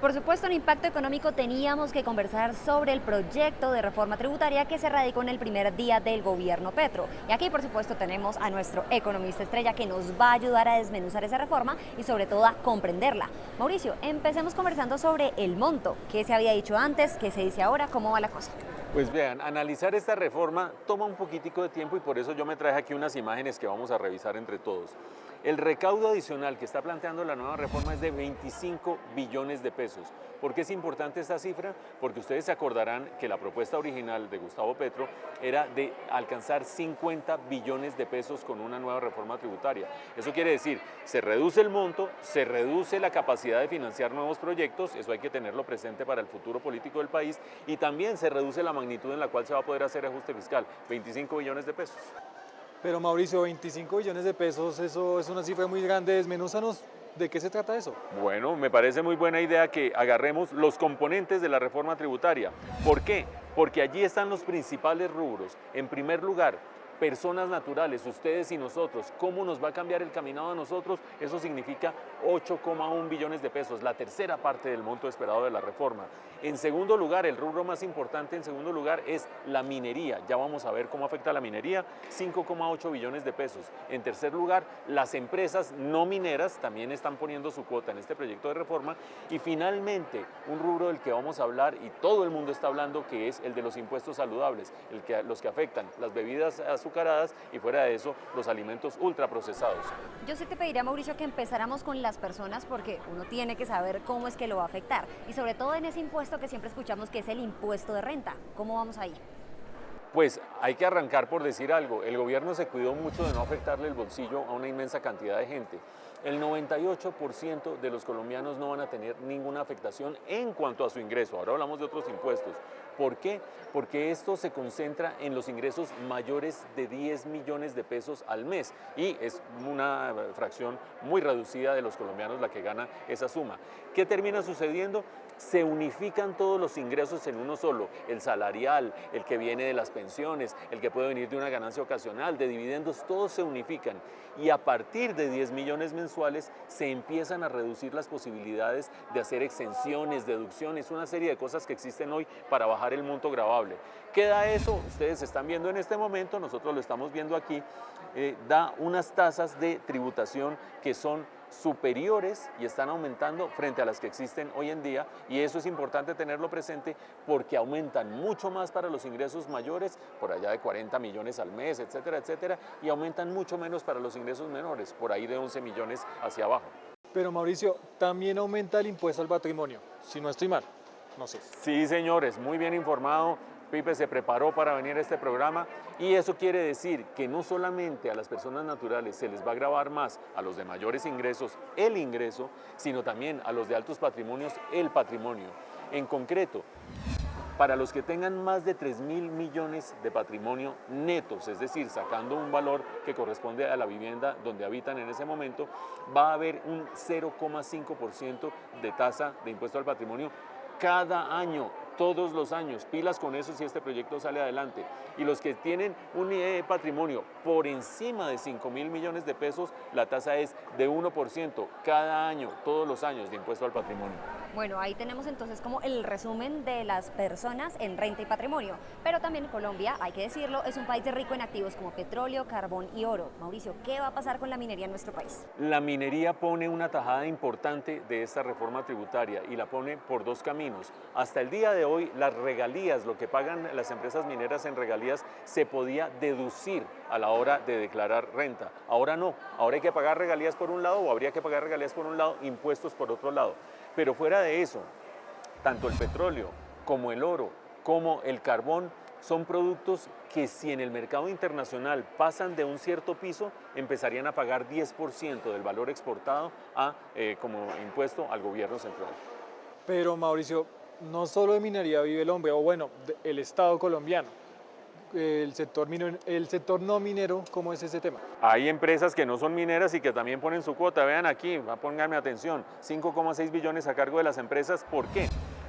Por supuesto, en Impacto Económico teníamos que conversar sobre el proyecto de reforma tributaria que se radicó en el primer día del gobierno Petro. Y aquí, por supuesto, tenemos a nuestro economista estrella que nos va a ayudar a desmenuzar esa reforma y sobre todo a comprenderla. Mauricio, empecemos conversando sobre el monto. ¿Qué se había dicho antes? ¿Qué se dice ahora? ¿Cómo va la cosa? Pues vean, analizar esta reforma toma un poquitico de tiempo y por eso yo me traje aquí unas imágenes que vamos a revisar entre todos. El recaudo adicional que está planteando la nueva reforma es de 25 billones de pesos. ¿Por qué es importante esta cifra? Porque ustedes se acordarán que la propuesta original de Gustavo Petro era de alcanzar 50 billones de pesos con una nueva reforma tributaria. Eso quiere decir, se reduce el monto, se reduce la capacidad de financiar nuevos proyectos, eso hay que tenerlo presente para el futuro político del país, y también se reduce la magnitud en la cual se va a poder hacer ajuste fiscal, 25 billones de pesos. Pero Mauricio, 25 billones de pesos, eso es una cifra muy grande. Desmenúzanos, ¿de qué se trata eso? Bueno, me parece muy buena idea que agarremos los componentes de la reforma tributaria. ¿Por qué? Porque allí están los principales rubros. En primer lugar, personas naturales, ustedes y nosotros. ¿Cómo nos va a cambiar el caminado a nosotros? Eso significa 8,1 billones de pesos, la tercera parte del monto esperado de la reforma. En segundo lugar, el rubro más importante en segundo lugar es la minería. Ya vamos a ver cómo afecta la minería, 5,8 billones de pesos. En tercer lugar, las empresas no mineras también están poniendo su cuota en este proyecto de reforma. Y finalmente, un rubro del que vamos a hablar y todo el mundo está hablando, que es el de los impuestos saludables, los que afectan las bebidas azucaradas y fuera de eso los alimentos ultraprocesados. Yo sí te pediría, Mauricio, que empezáramos con las personas porque uno tiene que saber cómo es que lo va a afectar y sobre todo en ese impuesto que siempre escuchamos que es el impuesto de renta. ¿Cómo vamos ahí? Pues hay que arrancar por decir algo, el gobierno se cuidó mucho de no afectarle el bolsillo a una inmensa cantidad de gente. El 98% de los colombianos no van a tener ninguna afectación en cuanto a su ingreso. Ahora hablamos de otros impuestos. ¿Por qué? Porque esto se concentra en los ingresos mayores de 10 millones de pesos al mes y es una fracción muy reducida de los colombianos la que gana esa suma. ¿Qué termina sucediendo? Se unifican todos los ingresos en uno solo, el salarial, el que viene de las pensiones, el que puede venir de una ganancia ocasional, de dividendos, todos se unifican y a partir de 10 millones mensuales se empiezan a reducir las posibilidades de hacer exenciones, deducciones, una serie de cosas que existen hoy para bajar el monto gravable. ¿Qué da eso? Ustedes están viendo en este momento, nosotros lo estamos viendo aquí, da unas tasas de tributación que son superiores y están aumentando frente a las que existen hoy en día y eso es importante tenerlo presente porque aumentan mucho más para los ingresos mayores, por allá de 40 millones al mes, etcétera, etcétera, y aumentan mucho menos para los ingresos menores, por ahí de 11 millones hacia abajo. Pero Mauricio, también aumenta el impuesto al patrimonio, si no estoy mal, no sé. Sí, señores, muy bien informado. Pipe se preparó para venir a este programa y eso quiere decir que no solamente a las personas naturales se les va a gravar más, a los de mayores ingresos el ingreso, sino también a los de altos patrimonios el patrimonio. En concreto, para los que tengan más de 3.000 millones de patrimonio netos, es decir, sacando un valor que corresponde a la vivienda donde habitan en ese momento, va a haber un 0,5% de tasa de impuesto al patrimonio cada año, todos los años. Pilas con eso si este proyecto sale adelante. Y los que tienen un patrimonio por encima de 5.000 millones de pesos, la tasa es de 1% cada año, todos los años de impuesto al patrimonio. Bueno, ahí tenemos entonces como el resumen de las personas en renta y patrimonio. Pero también Colombia, hay que decirlo, es un país rico en activos como petróleo, carbón y oro. Mauricio, ¿qué va a pasar con la minería en nuestro país? La minería pone una tajada importante de esta reforma tributaria y la pone por dos caminos. Hasta el día de hoy, las regalías, lo que pagan las empresas mineras en regalías, se podía deducir a la hora de declarar renta. Ahora no, ahora hay que pagar regalías por un lado o habría que pagar regalías por un lado, impuestos por otro lado. Pero fuera de eso, tanto el petróleo como el oro, como el carbón, son productos que si en el mercado internacional pasan de un cierto piso, empezarían a pagar 10% del valor exportado como impuesto al gobierno central. Pero Mauricio, no solo de minería vive el hombre, o bueno, el Estado colombiano. El sector no minero, ¿cómo es ese tema? Hay empresas que no son mineras y que también ponen su cuota. Vean aquí, pónganme atención, 5,6 billones a cargo de las empresas. ¿Por qué?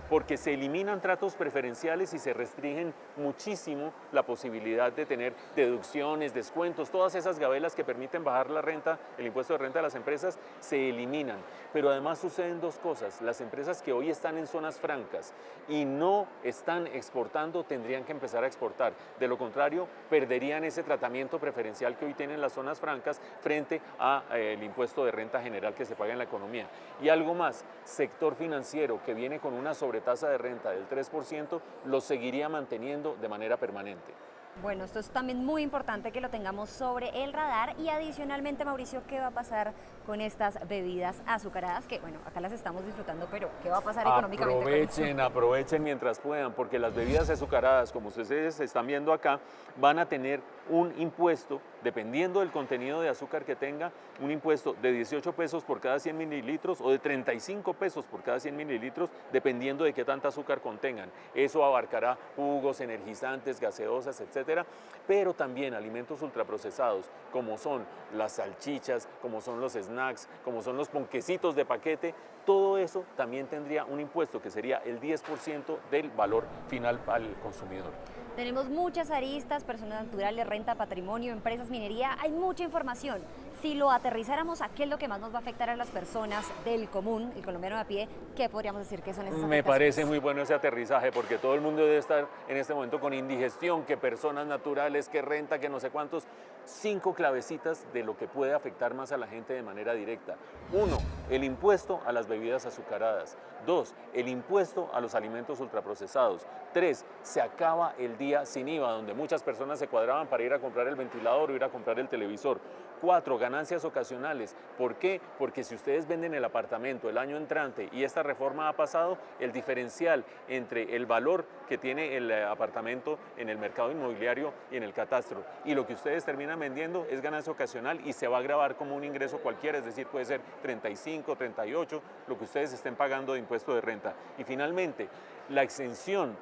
porque se eliminan tratos preferenciales y se restringen muchísimo la posibilidad de tener deducciones, descuentos, todas esas gabelas que permiten bajar la renta, el impuesto de renta de las empresas, se eliminan. Pero además suceden dos cosas: las empresas que hoy están en zonas francas y no están exportando tendrían que empezar a exportar. De lo contrario, perderían ese tratamiento preferencial que hoy tienen las zonas francas frente al impuesto de renta general que se paga en la economía. Y algo más, sector financiero que viene con una sobretasa de renta del 3%, lo seguiría manteniendo de manera permanente. Bueno, esto es también muy importante que lo tengamos sobre el radar. Y adicionalmente, Mauricio, ¿qué va a pasar con estas bebidas azucaradas? Que bueno, acá las estamos disfrutando, pero ¿qué va a pasar económicamente con esto? Aprovechen mientras puedan, porque las bebidas azucaradas, como ustedes están viendo acá, van a tener un impuesto, dependiendo del contenido de azúcar que tenga, un impuesto de 18 pesos por cada 100 mililitros o de 35 pesos por cada 100 mililitros, dependiendo de qué tanta azúcar contengan. Eso abarcará jugos, energizantes, gaseosas, etcétera, pero también alimentos ultraprocesados, como son las salchichas, como son los snacks, como son los ponquecitos de paquete. Todo eso también tendría un impuesto que sería el 10% del valor final al consumidor. Tenemos muchas aristas: personas naturales, renta, patrimonio, empresas, minería. Hay mucha información. Si lo aterrizáramos a qué es lo que más nos va a afectar a las personas del común, el colombiano de a pie, ¿qué podríamos decir que son esas Me afectaciones? parece muy bueno ese aterrizaje, porque todo el mundo debe estar en este momento con indigestión, que personas naturales, que renta, que no sé cuántos. 5 clavecitas de lo que puede afectar más a la gente de manera directa. 1, el impuesto a las bebidas azucaradas. 2, el impuesto a los alimentos ultraprocesados. 3, se acaba el día sin IVA, donde muchas personas se cuadraban para ir a comprar el ventilador o ir a comprar el televisor. 4, ganancias ocasionales. ¿Por qué? Porque si ustedes venden el apartamento el año entrante y esta reforma ha pasado, el diferencial entre el valor que tiene el apartamento en el mercado inmobiliario y en el catastro y lo que ustedes terminan vendiendo es ganancia ocasional y se va a grabar como un ingreso cualquiera, es decir, puede ser 35, 38, lo que ustedes estén pagando de impuesto de renta. Y finalmente, la exención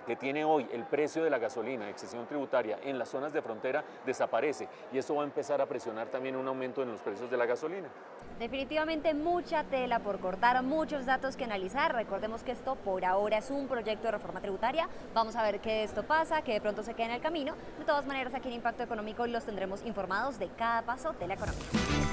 que tiene hoy el precio de la gasolina, exención tributaria en las zonas de frontera, desaparece, y eso va a empezar a presionar también un aumento en los precios de la gasolina. Definitivamente mucha tela por cortar, muchos datos que analizar. Recordemos que esto por ahora es un proyecto de reforma tributaria. Vamos a ver qué esto pasa, que de pronto se queda en el camino. De todas maneras, aquí en Impacto Económico los tendremos informados de cada paso de la economía.